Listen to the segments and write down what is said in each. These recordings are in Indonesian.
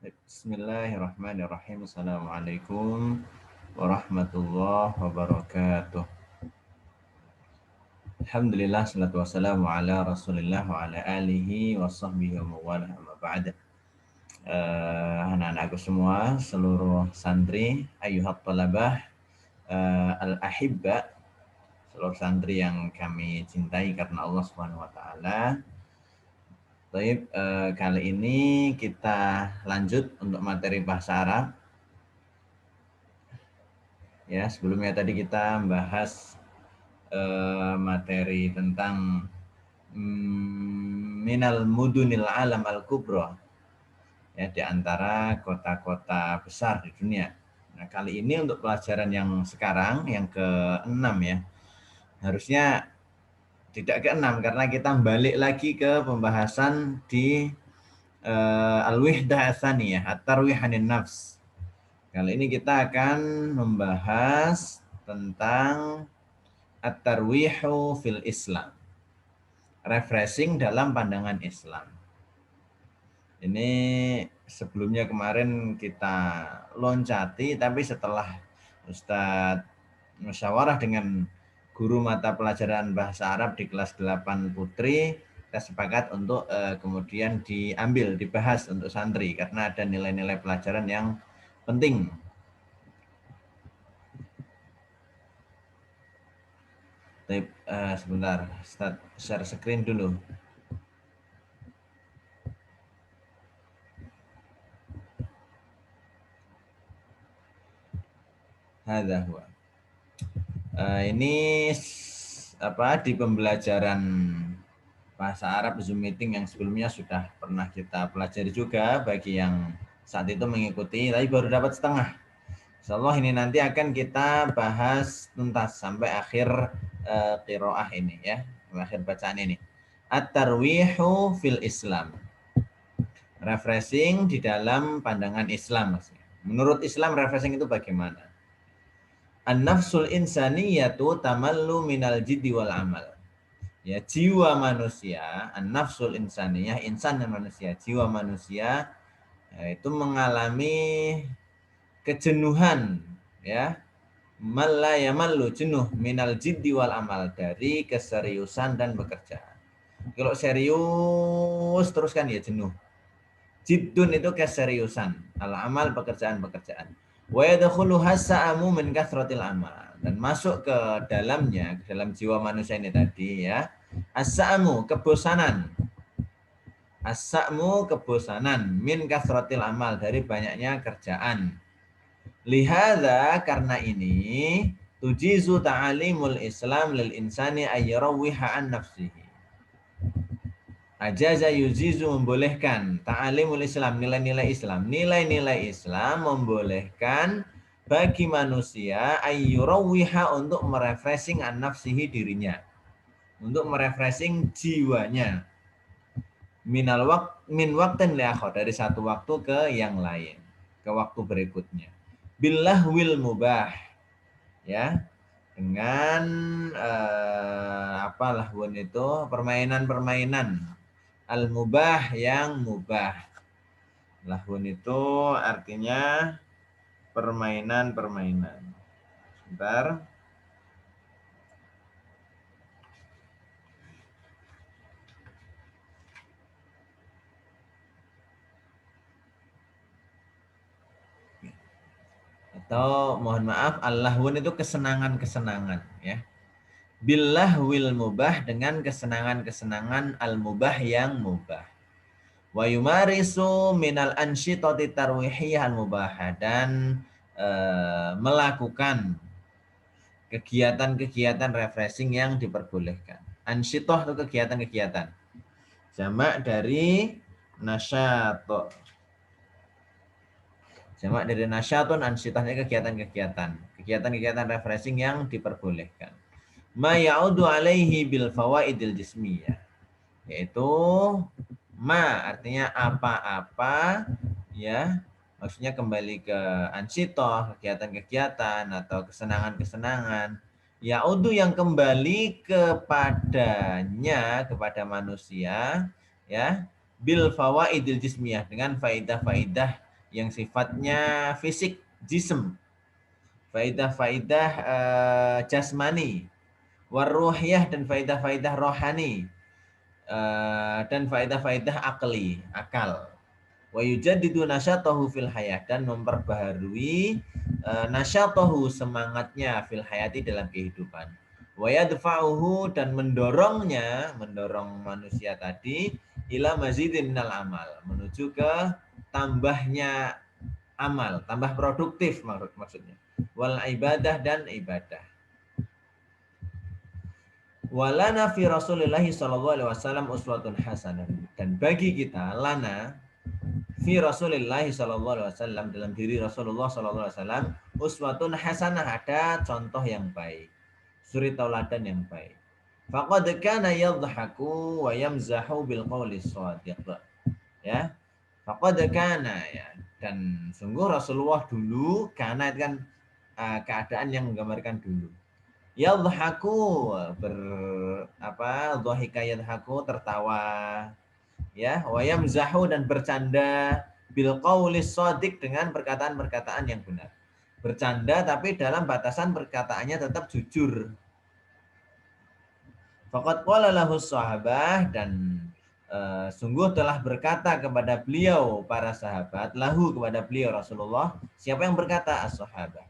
Bismillahirrahmanirrahim. Assalamualaikum warahmatullahi wabarakatuh. Alhamdulillah, salatu wassalamu ala rasulillah wa ala alihi wa sahbihi wa mawalah amma ba'da. Anak-anakku semua, seluruh santri, ayyuhat talabah, al-ahibba, seluruh santri yang kami cintai karena Allah Subhanahu wa taala. Baik, kali ini kita lanjut untuk materi bahasa Arab. Ya, sebelumnya tadi kita bahas materi tentang minal mudunil alam al-kubra, ya, di antara kota-kota besar di dunia. Nah, kali ini untuk pelajaran yang sekarang, yang ke-6 ya, harusnya tidak ke-6 karena kita balik lagi ke pembahasan di al-wihdah ats-tsaniyah, at-tarwih 'anin nafs. Kali ini kita akan membahas tentang at-tarwihu fil Islam. Refreshing dalam pandangan Islam. Ini sebelumnya kemarin kita loncati, tapi setelah Ustadz musyawarah dengan guru mata pelajaran bahasa Arab di kelas 8 Putri, kita sepakat untuk kemudian dibahas untuk santri karena ada nilai-nilai pelajaran yang penting. Sebentar, Ustadz share screen dulu. Hadza huwa. Ini di pembelajaran bahasa Arab Zoom meeting yang sebelumnya sudah pernah kita pelajari juga bagi yang saat itu mengikuti, tapi baru dapat setengah. Insyaallah ini nanti akan kita bahas tuntas sampai akhir qiraah ini ya, akhir bacaan ini. At-tarwihu fil Islam. Refreshing di dalam pandangan Islam. Menurut Islam refreshing itu bagaimana? An-nafsul insaniyatu tamallu minal jiddi wal amal. Ya, jiwa manusia, an-nafsul insaniyah, insan dan manusia, jiwa manusia itu mengalami kejenuhan, ya. Malla yamallu, jenuh, minal jiddi wal amal, dari keseriusan dan bekerja. Kalau serius terus kan ya jenuh. Jiddun itu keseriusan, al-amal pekerjaan-pekerjaan. Wa yadkhulu hasa'amu min kathratil amal, dan masuk ke dalamnya, ke dalam jiwa manusia ini tadi ya, as-sa'mu, kebosanan. As-sa'mu, kebosanan, min kathratil amal, dari banyaknya kerjaan. Lihadza, karena ini, tujizu ta'alimul Islam lil insani ayyarawiha an nafsihi. Ajaza yuzizu, membolehkan, ta'alimul Islam, nilai-nilai Islam. Nilai-nilai Islam membolehkan bagi manusia ayyurawiha, untuk merefreshing an nafsihi, dirinya. Untuk merefreshing jiwanya. Min waqtin li akhar, dari satu waktu ke yang lain, ke waktu berikutnya. Billahwil mubah, ya, dengan lahwun itu permainan-permainan al-mubah, yang mubah. Lahwun itu artinya permainan-permainan. Sebentar. Atau mohon maaf, al-lahwun itu kesenangan-kesenangan, ya. Billahwil mubah, dengan kesenangan-kesenangan al-mubah, yang mubah. Wa yumarisu minal ansyitati tarwihiyah al-mubah, dan melakukan kegiatan-kegiatan refreshing yang diperbolehkan. Ansyitoh itu kegiatan-kegiatan. Jamak dari nasyato. Jamak dari nasyatun, ansyitohnya kegiatan-kegiatan. Kegiatan-kegiatan refreshing yang diperbolehkan. Ma ya'udu alaihi bil fawaidil jismiyah. Yaitu ma, artinya apa-apa, ya, maksudnya kembali ke ansitoh, kegiatan-kegiatan atau kesenangan-kesenangan, yaudu, yang kembali kepadanya, kepada manusia, ya, bil fawaidil jismiyah, dengan faidah-faidah yang sifatnya fisik, jism, faidah-faidah jasmani, waruhiyah dan faidah-faidah rohani, dan faidah-faidah akli, akal. Wa yujaddidu nasyatahu fil hayat, dan memperbaharui nasyatahu, semangatnya, fil hayati, dalam kehidupan. Wa yadfa'uhu, dan mendorong manusia tadi ila mazidin minal amal, menuju ke tambahnya amal, tambah produktif maksudnya. Wal ibadah, dan ibadah. Walana fi Rasulillahi sallallahu alaihi wasallam uswatun hasanah, dan bagi kita, lana fi Rasulillahi sallallahu alaihi wasallam, dalam diri Rasulullah sallallahu alaihi wasallam, uswatun hasanah, ada contoh yang baik, suri tauladan yang baik. Faqad kana yadhaku wa yamzahu bil qawli shadiq. Ya. Faqad kana, ya, dan sungguh Rasulullah dulu, kana itu kan keadaan yang menggambarkan dulu. Yadhaku, dhahika yadhaku, tertawa, ya, wa yamzahu, dan bercanda, bil qaulis shadiq, dengan perkataan-perkataan yang benar. Bercanda tapi dalam batasan perkataannya tetap jujur. Faqad qala lahu sahabah, dan sungguh telah berkata kepada beliau para sahabat, lahu, kepada beliau Rasulullah. Siapa yang berkata? As-sahabah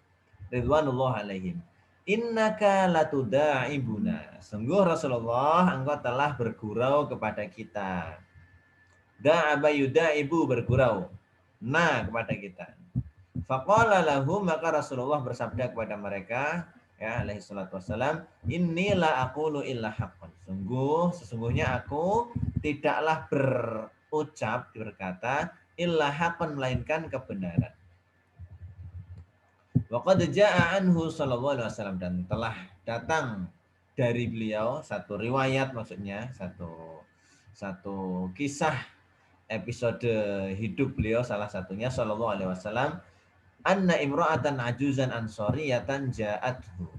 ridwanullah alaihim. Innaka latuda'ibuna, sungguh Rasulullah, engkau telah bergurau kepada kita. Da'aba yuda'ibu, bergurau, nah, kepada kita. Faqala lahum, maka Rasulullah bersabda kepada mereka, ya, alaihi salatu wassalam, inni la aqulu illa haqqan, sesungguhnya aku tidaklah berucap, berkata, illa haqqan, melainkan kebenaran. Waqad ja'a anhu sallallahu alaihi wasallam, dan telah datang dari beliau satu riwayat, maksudnya satu kisah episode hidup beliau, salah satunya sallallahu alaihi wasallam, anna imra'atan ajuzan ansariyatan ja'athu.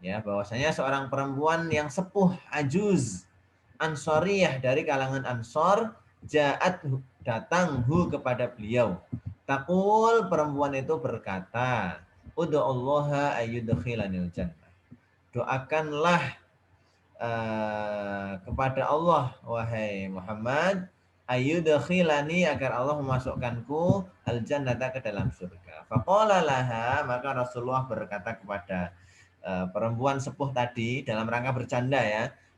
Ya, bahwasanya seorang perempuan yang sepuh, ajuz, ansariyah, dari kalangan Ansor, ja'athu, datang, kepada beliau. Taqul, perempuan itu berkata, ud'ullaha ayyudkhilanil jannah. Doakanlah kepada Allah, wahai Muhammad, ayyudkhilani, agar Allah memasukkanku al-jannata, ke dalam surga. Faqala laha, maka Rasulullah berkata kepada perempuan sepuh tadi, dalam rangka bercanda,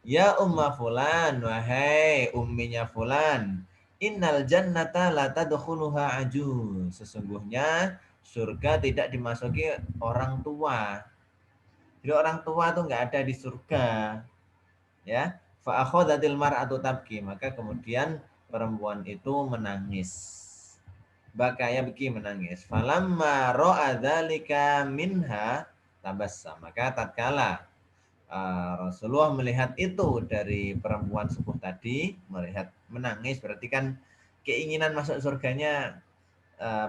ya umma fulan, wahai umminya fulan, innal jannata la tadkhuluha ajuz, sesungguhnya surga tidak dimasuki orang tua. Jadi orang tua tuh nggak ada di surga, ya. Fa akhadhatil mar'atu tabki, maka kemudian perempuan itu menangis. Bakaya beki, menangis. Falamma ra'a dzalika minha tabassam, maka tatkala Rasulullah melihat itu dari perempuan sepuh tadi, melihat menangis, berarti kan keinginan masuk surganya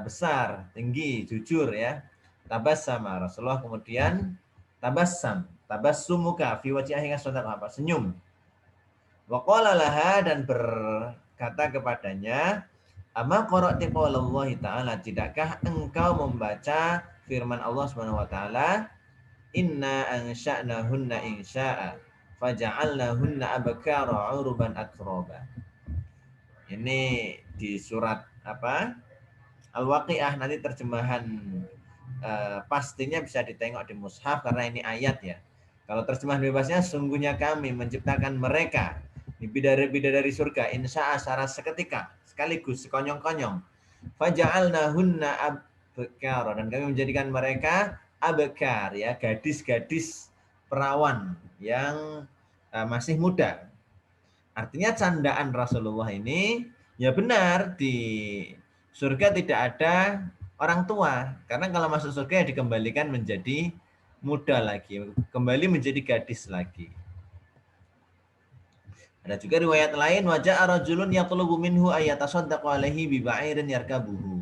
besar, tinggi, jujur, ya. Tabassam, Rasulullah kemudian tabassumuka fi wajhiha apa? Senyum. Wa qala laha, dan berkata kepadanya, ama qara'ti qaulallahi ta'ala, tidakkah engkau membaca firman Allah Subhanahu wa taala, inna ansha'nahunna insya'a faja'alnahunna abkara 'uruban atroba. Ini di surat Al-Waqiah, nanti terjemahan pastinya bisa ditengok di mushaf karena ini ayat, ya. Kalau terjemahan bebasnya, sungguhnya kami menciptakan mereka bidadari surga, insya'a, secara seketika, sekaligus, sekonyong-konyong. Faja'alnahunna abkara, dan kami menjadikan mereka abkar, ya, gadis-gadis perawan yang masih muda. Artinya candaan Rasulullah ini, ya benar, di surga tidak ada orang tua, karena kalau masuk surga ya dikembalikan menjadi muda lagi, kembali menjadi gadis lagi. Ada juga riwayat lain, wajah rajulun yatlubu minhu ayatasaddaqu alaihi bi ba'irin yarkabuhu.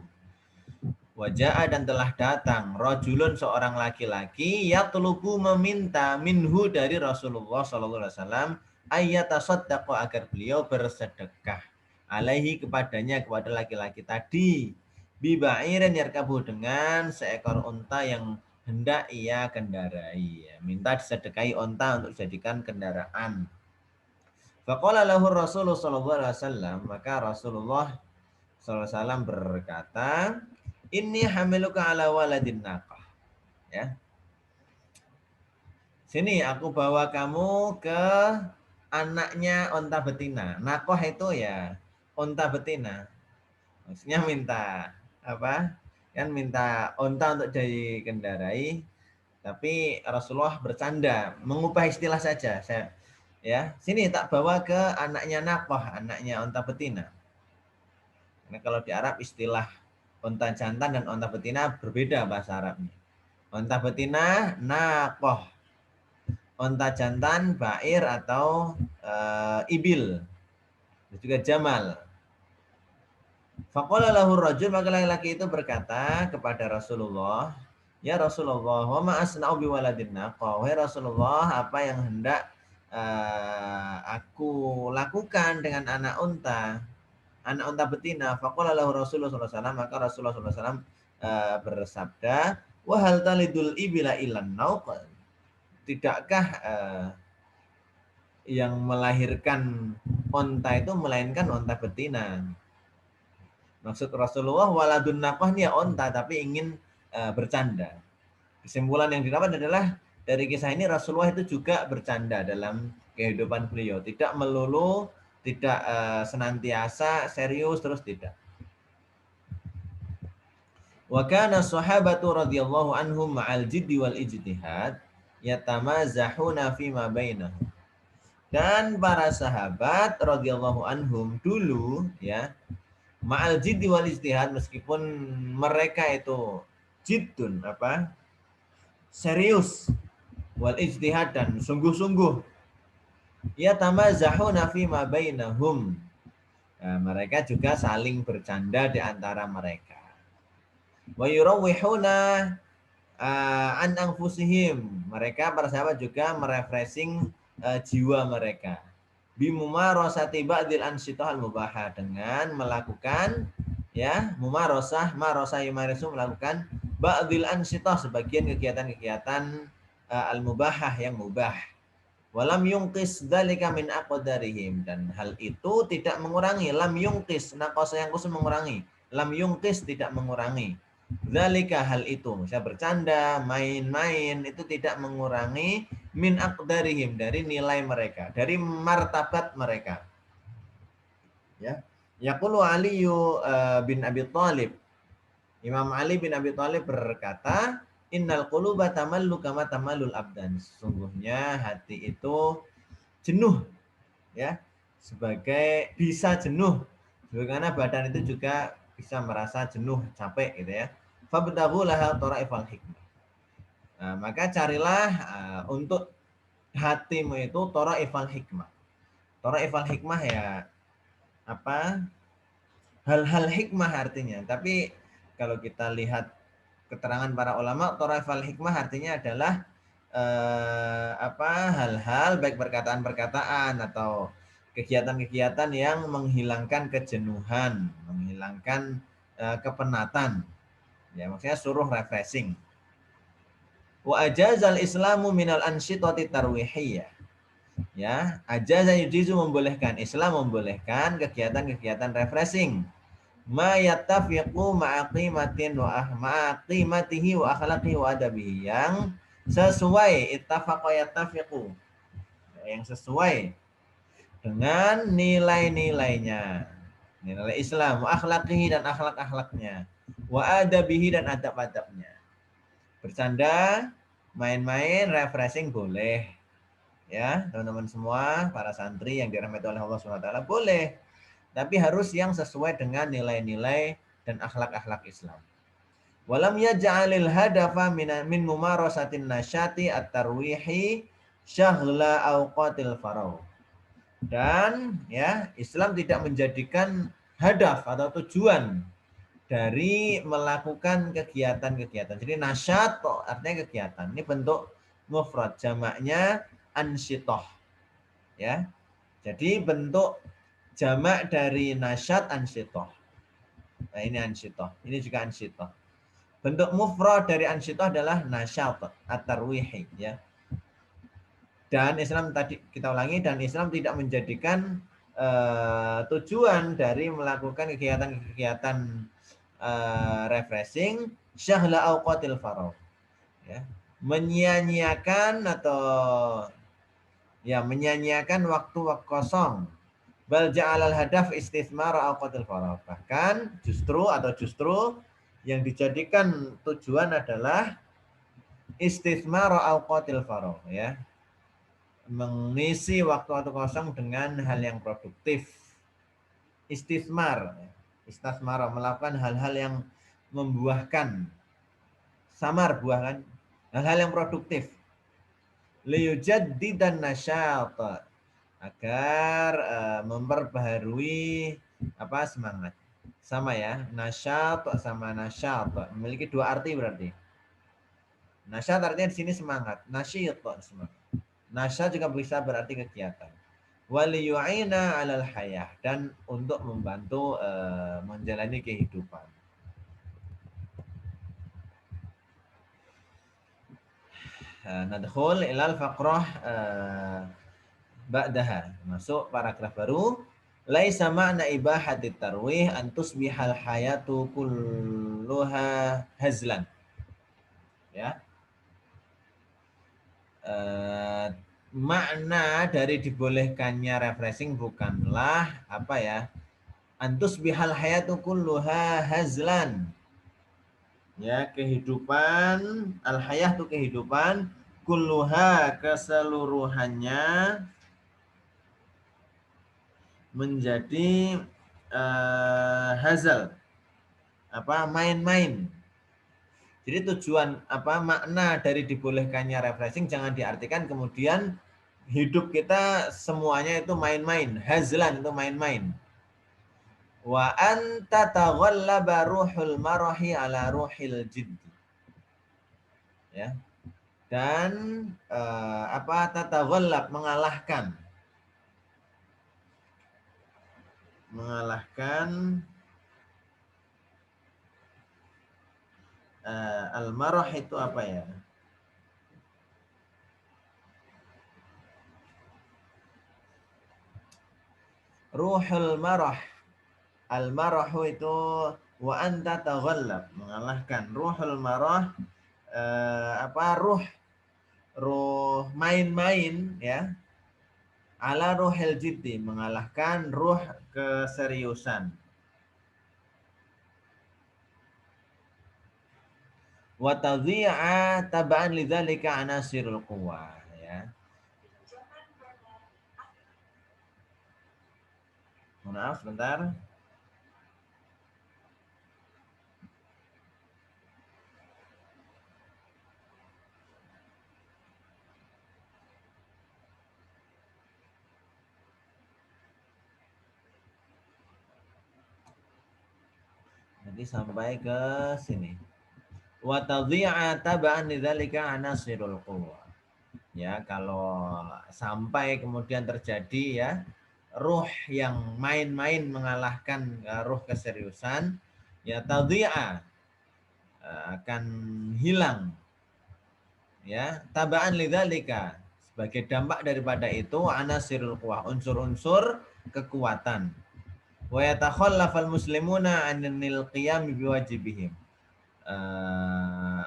Wajah, dan telah datang, rajulun, seorang laki-laki, yatlubu, meminta, minhu, dari Rasulullah sallallahu alaihi wasallam, ayatasaddaqu, agar beliau bersedekah, alaihi, kepadanya, kepada laki-laki tadi, Biba'irin yarkabu, dengan seekor unta yang hendak ia kendarai. Ya, minta disedekahi unta untuk dijadikan kendaraan. Faqala lahu Rasulullah sallallahu alaihi wasallam, maka Rasulullah sallallahu alaihi wasallam berkata, "Inni hamiluka ala waladin naqah." Ya. Sini aku bawa kamu ke anaknya unta betina. Naqah itu ya unta betina. Maksudnya minta apa? Kan minta unta untuk dikendarai, tapi Rasulullah bercanda, mengubah istilah saja. Ya, sini tak bawa ke anaknya Naqah, anaknya unta betina. Karena kalau di Arab istilah unta jantan dan unta betina berbeda bahasa Arabnya. Unta betina Naqah, unta jantan Ba'ir atau Ibil, dan juga Jamal. Faqala lahu rajul, maka laki-laki itu berkata kepada Rasulullah, "Ya Rasulullah, wa ma asna'u bi waladin naqah." Wahai Rasulullah, apa yang hendak aku lakukan dengan anak unta betina? Faqala lahu Rasulullah sallallahu alaihi wasallam, maka Rasulullah sallallahu alaihi wasallam bersabda, "Wa hal talidul ibila ilan nauq?" Tidakkah yang melahirkan unta itu melainkan unta betina? Maksud Rasulullah waladun naqah ini ya onta, tapi ingin bercanda. Kesimpulan yang didapat adalah dari kisah ini Rasulullah itu juga bercanda dalam kehidupan beliau. Tidak melulu, tidak senantiasa serius, terus tidak. Wa kana sahabatu radhiyallahu anhum ma'al jiddi wal ijtihad yatamazahuna fima bainahum. Dan para sahabat radhiyallahu anhum dulu ya, ma'al jiddi wal ijtihad, meskipun mereka itu jiddun serius, wal ijtihad dan sungguh-sungguh, ya tamazahuna fi ma bainahum, nah, mereka juga saling bercanda di antara mereka. Wa yurawwihuna an anfusihim, mereka para sahabat juga merefreshing jiwa mereka. Bimumarosati ba'dil ansitah al-mubahah, dengan melakukan ya marosah yumarisu, melakukan ba'dil ansitah, sebagian kegiatan-kegiatan al-mubahah yang mubah. Walam yungkis dzalika min aqdarihim, dan hal itu tidak mengurangi, lam yungkis, naqasa yang khusus mengurangi, lam yungkis tidak mengurangi. Dzalika, hal itu, saya bercanda, main-main, itu tidak mengurangi min aqdarihim, dari nilai mereka, dari martabat mereka. Ya. Yaqulu Ali bin Abi Thalib, Imam Ali bin Abi Thalib berkata, "Innal quluba tamallu kama tamallul abdan." Sesungguhnya hati itu jenuh, ya, sebagai bisa jenuh, sebagaimana badan itu juga bisa merasa jenuh, capek gitu ya. Fabtaghu laha taraifal hikmah. Nah, maka carilah untuk hatimu itu taraifal hikmah. Taraifal hikmah ya apa? Hal-hal hikmah artinya. Tapi kalau kita lihat keterangan para ulama, taraifal hikmah artinya adalah hal-hal baik perkataan-perkataan atau kegiatan-kegiatan yang menghilangkan kejenuhan, menghilangkan kepenatan. Ya, maksudnya suruh refreshing. Wa ajazal islamu minal ansyitati tarwihiyah. Ya, ajaza yujizu, membolehkan, Islam membolehkan kegiatan-kegiatan refreshing. Ma yattafiqu ma'aqimatin wa ma'aqimatihi wa akhlaqihi wa adabihi, yang sesuai, ittafaqa yattafiqu, yang sesuai dengan nilai-nilainya, nilai Islam, wa akhlaqihi, dan akhlak-akhlaknya, wa adabihi, dan adab-adabnya. Bercanda, main-main, refreshing boleh. Ya, teman-teman semua, para santri yang dirahmati oleh Allah SWT, boleh. Tapi harus yang sesuai dengan nilai-nilai dan akhlak-akhlak Islam. Walam yaj'alil hadafa min mumarasatin nasyati at-tarwihi syaghla awqatil faragh. Dan ya, Islam tidak menjadikan hadaf atau tujuan dari melakukan kegiatan-kegiatan. Jadi nasyat artinya kegiatan. Ini bentuk mufrad, jamaknya ansyitoh. Ya. Jadi bentuk jamak dari nasyat ansyitoh. Nah, ini ansyitoh. Ini juga ansyitoh. Bentuk mufrad dari ansyitoh adalah nasyat at-tarwihi, ya. Dan Islam tadi kita ulangi, dan Islam tidak menjadikan tujuan dari melakukan kegiatan-kegiatan refreshing syahla auqatil faragh, ya. Menyia-nyiakan atau ya menyia-nyiakan waktu-waktu kosong. Bal ja'alal hadaf istitsmar auqatil faragh. Bahkan justru yang dijadikan tujuan adalah istitsmar auqatil faragh, ya. Mengisi waktu-waktu kosong dengan hal yang produktif. Istismar, istismar melakukan hal-hal yang membuahkan, samar buahkan hal-hal yang produktif. Liyujaddidan nasyat, agar memperbaharui apa semangat. Sama ya, nasyat sama nasyat memiliki dua arti berarti. Nasyat artinya di sini semangat, nasyit semangat. Nasyat juga bisa berarti kegiatan. Waliyu'ina 'alal hayah, dan untuk membantu menjalani kehidupan. Nadkhul ilal faqrah ba'daha. Masuk paragraf baru. Laisa ma'na ibahatit tarwih an tusbihal hayatu kulluha hazlan. Ya. Makna dari dibolehkannya refreshing bukanlah apa ya? Antus bihal hayatu kulluha hazlan. Ya, kehidupan al hayah itu kehidupan, kulluha keseluruhannya menjadi hazal, apa main-main. Jadi tujuan apa makna dari dibolehkannya refreshing jangan diartikan kemudian hidup kita semuanya itu main-main, hazlan itu main-main. Wa anta taghallaba ruhul marahi ala ruhil jiddi. Ya. Dan apa tataghallab mengalahkan al-marah itu apa ya? Ruhul marah. Al-marahu itu wa anta taghallab mengalahkan. Ruhul marah apa ruh main-main ya. Ala ruhil jiddi mengalahkan ruh keseriusan. Wa tadhi'a taba'an lidzalika anasirul quwwah ya. Maaf sebentar. Nanti sampai ke sini. Wa tadhi'a taba'an lidzalika anasirul quwwah. Ya, kalau sampai kemudian terjadi ya ruh yang main-main mengalahkan ruh keseriusan, ya tadhi'a akan hilang. Ya, taba'an lidzalika sebagai dampak daripada itu anasirul quwwah, unsur-unsur kekuatan. Wa yatakhallafal muslimuna 'anil qiyam biwajibihim.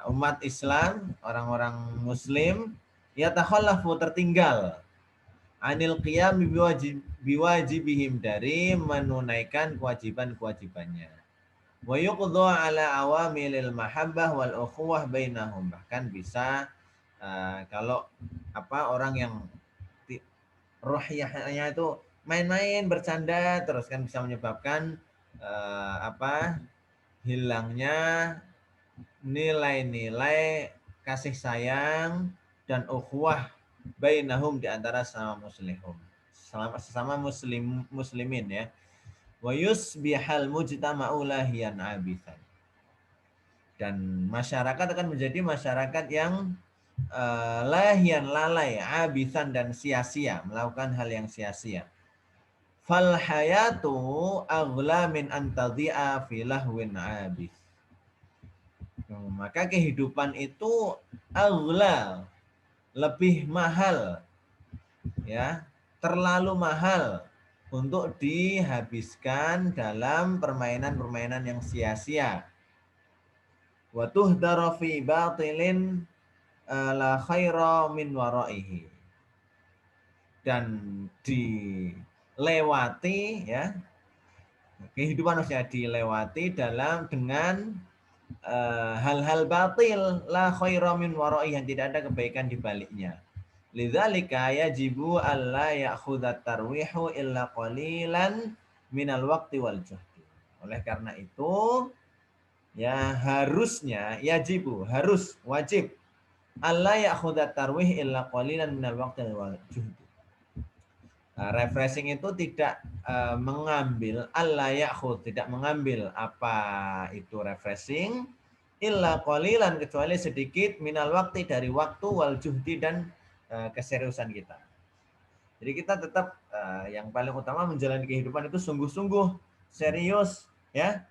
Umat Islam, orang-orang muslim yatakhallafu tertinggal anil qiyam biwajibihim dari menunaikan kewajiban-kewajibannya. Wa yuqdha ala awamilil mahabbah wal ukhuwah bainahum. Bahkan bisa kalau apa orang yang ruhiyahnya itu main-main bercanda terus kan bisa menyebabkan apa hilangnya nilai-nilai kasih sayang dan ukhuwah bainahum di antara sesama muslimin ya. Wa yusbihal mujtama'u lahiyan abisan. Dan masyarakat akan menjadi masyarakat yang lahian lalai, abisan dan sia-sia, melakukan hal yang sia-sia. Fal hayatu aghla min antadhi'a fi lahwin abis. Maka kehidupan itu aghla, lebih mahal, ya, terlalu mahal untuk dihabiskan dalam permainan-permainan yang sia-sia. Wa tuhdara fi batilin la khaira min waraihi. Dan dilewati, ya, kehidupan manusia dilewati dengan hal-hal batil, la khaira min waraihi, yang tidak ada kebaikan di baliknya. Lidzalika yajibu alla ya'khudha tarwihu illa qalilan minal waqti wal juhdi. Oleh karena itu, ya, harusnya, yajibu, harus, wajib, alla ya'khudha tarwih illa qalilan minal waqti wal juhdi. Refreshing itu tidak mengambil, alla ya'khud, tidak mengambil apa itu refreshing, illa qalilan, kecuali sedikit, minal waqti, dari waktu, wal juhdi, dan keseriusan kita. Jadi kita tetap yang paling utama menjalani kehidupan itu sungguh-sungguh, serius, ya.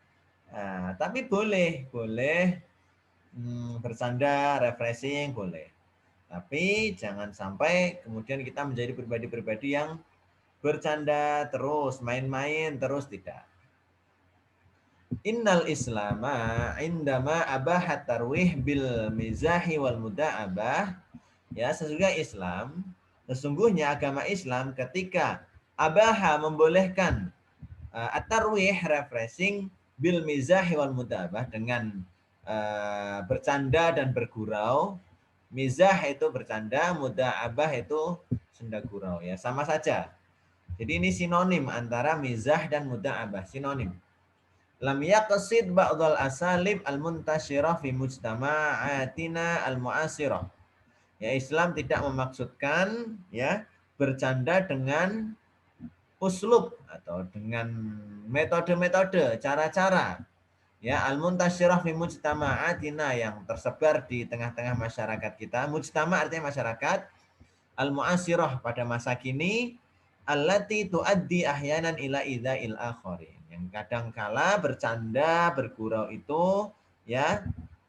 Tapi boleh bercanda, refreshing, boleh. Tapi jangan sampai kemudian kita menjadi pribadi-pribadi yang bercanda terus, main-main terus, tidak. Innal islama indama abahat tarwih bil mizahi wal muda'abah. Ya, sesungguhnya agama Islam ketika abaha, membolehkan at-tarwih, refreshing, bil mizahi wal muda'abah, dengan bercanda dan bergurau. Mizah itu bercanda, muda'abah itu senda gurau, ya, sama saja. Jadi ini sinonim antara mizah dan muda'abah, sinonim. Lam yaqsid ba'dal asalib al-muntashirah fi mujtama'atina al-mu'asirah. Ya, Islam tidak memaksudkan, ya, bercanda dengan uslub atau dengan metode-metode, cara-cara, ya, al-muntashirah fi mujtama'atina, yang tersebar di tengah-tengah masyarakat kita. Mujtama artinya masyarakat, al-mu'asirah, pada masa kini, allati tuaddi ahyanan ila idza'il akharin, yang kadangkala bercanda, bergurau itu, ya,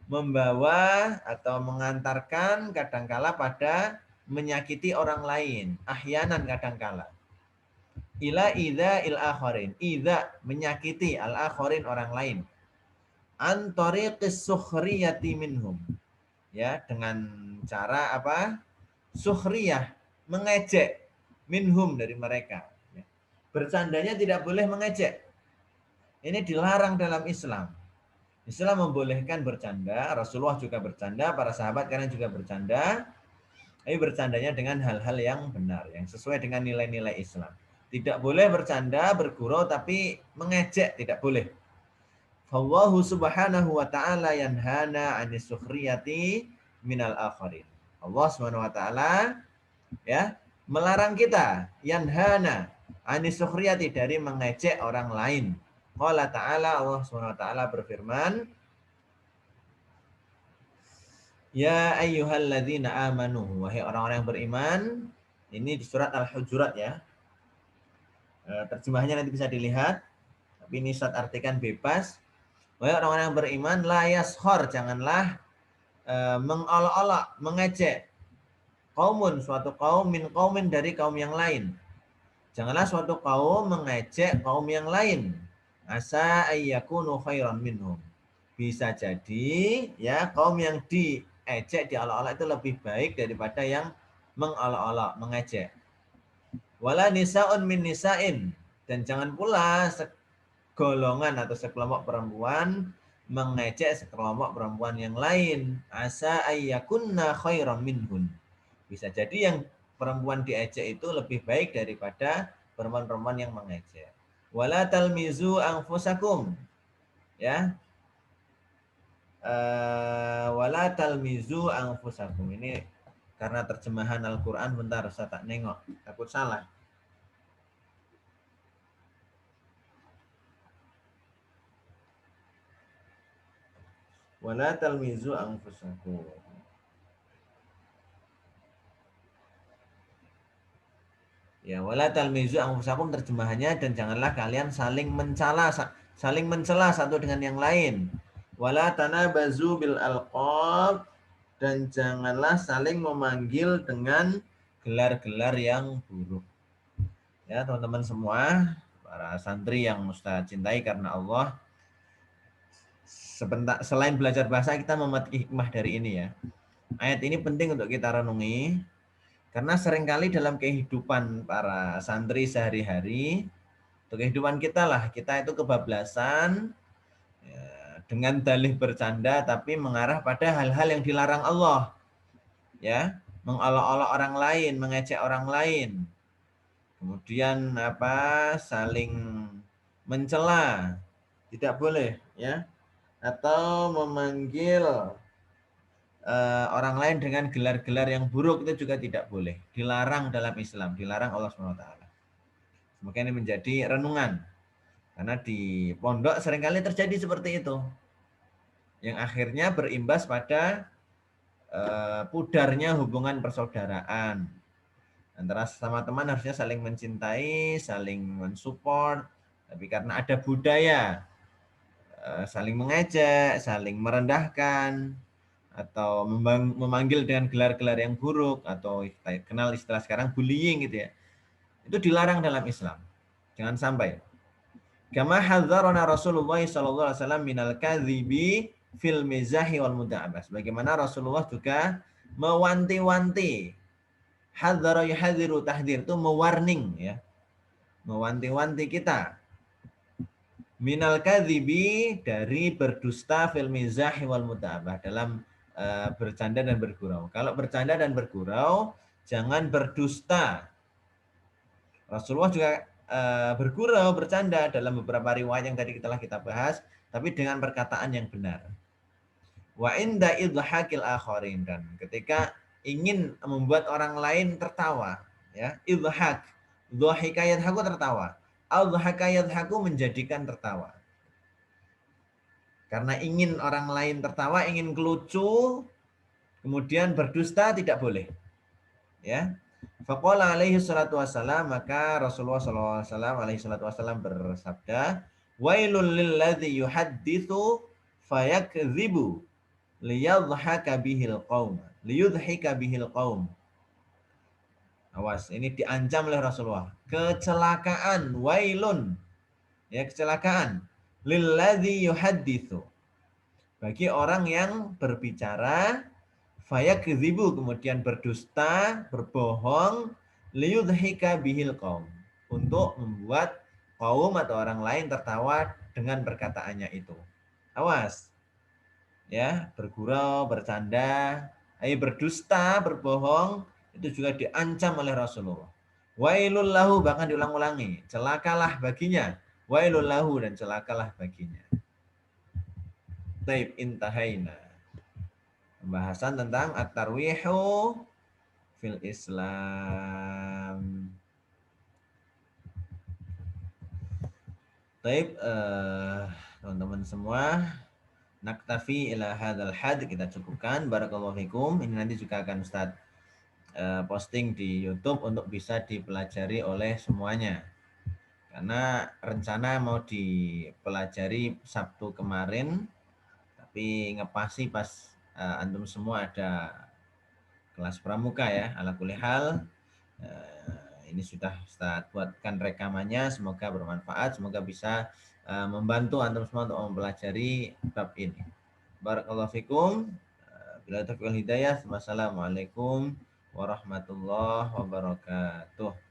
membawa atau mengantarkan kadangkala pada menyakiti orang lain. Ahyanan, kadangkala. Ila idza'il akharin, idza, menyakiti, al akharin, orang lain. An tariqis sukhriyati minhum, ya, dengan cara apa? Sukhriyah, mengejek, minhum, dari mereka. Bercandanya tidak boleh mengejek. Ini dilarang dalam Islam. Islam membolehkan bercanda, Rasulullah juga bercanda, para sahabat karena juga bercanda. Tapi bercandanya dengan hal-hal yang benar, yang sesuai dengan nilai-nilai Islam. Tidak boleh bercanda, bergurau, tapi mengejek, tidak boleh. Allahu subhanahu wa ta'ala yanhana anis sukhriyati minal akharin. Allah subhanahu wa ta'ala, ya, melarang kita, yanhana anis sukhriyati, dari mengejek orang lain. Qala ta'ala, Allah subhanahu wa ta'ala berfirman, ya ayyuhalladzina amanu, wahai orang-orang yang beriman. Ini di surat Al-Hujurat, ya. Terjemahnya nanti bisa dilihat, tapi ini Ustaz artikan bebas. Wahai orang-orang yang beriman, la yaskhor, janganlah mengolok-olok, mengejek, qaumun, suatu kaum, min qaumin, dari kaum yang lain. Janganlah suatu kaum mengejek kaum yang lain. Asa ayyakunu khairan minhum. Bisa jadi, ya, kaum yang diejek, diolok-olok itu lebih baik daripada yang mengolok-olok, mengejek. Wala nisa'un min nisa'in, dan jangan pula golongan atau sekelompok perempuan mengejek sekelompok perempuan yang lain. Asa ayyakunna khairan minhun. Bisa jadi yang perempuan diejek itu lebih baik daripada perempuan-perempuan yang mengejek. Wala talmizu anfusakum, ya. Wala talmizu anfusakum. Ini karena terjemahan Al-Qur'an, bentar saya tak nengok, takut salah. Wala talmizu anfusakum. Ya, Ya, wala talmizu anfusakum terjemahannya, dan janganlah kalian saling mencela satu dengan yang lain. Wala tanabazu bil alqab, dan janganlah saling memanggil dengan gelar-gelar yang buruk. Ya, teman-teman semua, para santri yang Ustaz cintai karena Allah, sebentar, selain belajar bahasa, kita memetik hikmah dari ini ya. Ayat ini penting untuk kita renungi, karena seringkali dalam kehidupan para santri sehari-hari, untuk kehidupan kita lah, kita itu kebablasan ya, dengan dalih bercanda tapi mengarah pada hal-hal yang dilarang Allah. Ya, mengolok-olok orang lain, mengejek orang lain. Kemudian saling mencela, tidak boleh ya, atau memanggil orang lain dengan gelar-gelar yang buruk, itu juga tidak boleh, dilarang dalam Islam, dilarang Allah SWT. Semoga ini menjadi renungan, karena di pondok seringkali terjadi seperti itu, yang akhirnya berimbas pada pudarnya hubungan persaudaraan antara sesama teman. Harusnya saling mencintai, saling mensupport, tapi karena ada budaya saling mengejek, saling merendahkan, atau memanggil dengan gelar-gelar yang buruk, atau kita kenal istilah sekarang bullying gitu ya, itu dilarang dalam Islam. Jangan sampai. Kama hadzarana Rasulullah sallallahu alaihi wasallam minal kadzibi fil mizahi wal muda'abas. Bagaimana Rasulullah juga mewanti-wanti. Hadzara yuhadziru, tahdzir itu mewarning ya. Mewanti-wanti kita. Minal kadzibi, dari berdusta, fil mizahi wal muda'abah, dalam bercanda dan bergurau. Kalau bercanda dan bergurau, jangan berdusta. Rasulullah juga bergurau, bercanda dalam beberapa riwayat yang tadi telah kita bahas, tapi dengan perkataan yang benar. Wa inda idhakil akharin, dan ketika ingin membuat orang lain tertawa, ya, idhak, dhahika yadhaku, tertawa. Adhaka yadhaku, menjadikan tertawa. Karena ingin orang lain tertawa, ingin kelucu, kemudian berdusta, tidak boleh. Ya. Faqala alaihi salatu wassalam, maka Rasulullah SAW alaihi salatu wassalam bersabda, wailul lilladzi yuhadditsu fayakdzibu liyadhhaka bihil qaum, liyudhhika bihil qaum. Awas, ini diancam oleh Rasulullah. Kecelakaan, wailun. Ya, kecelakaan. Lilladzi yuhadditsu, bagi orang yang berbicara, fayakdzibu, kemudian berdusta, berbohong, liyudhika bihil qaum, untuk membuat kaum atau orang lain tertawa dengan perkataannya itu. Awas. Ya, bergurau, bercanda, berdusta, berbohong, itu juga diancam oleh Rasulullah. Wailul lahu, bahkan diulang-ulangi, celakalah baginya. Wailul lahu, dan celakalah baginya. Taib, intahaina. Pembahasan tentang at-tarwihu fil Islam. Taib, teman-teman semua, naktafi ila hadzal had, kita cukupkan. Barakallahu fikum. Ini nanti juga akan Ustaz posting di YouTube untuk bisa dipelajari oleh semuanya. Karena rencana mau dipelajari Sabtu kemarin, tapi ngepasi pas antum semua ada kelas pramuka ya. Ala kulli hal, ini sudah Ustaz buatkan rekamannya, semoga bermanfaat, semoga bisa membantu antum semua untuk mempelajari bab ini. Barakallahu fikum. Bila taufiq wal hidayah. Wassalamualaikum warahmatullahi wabarakatuh.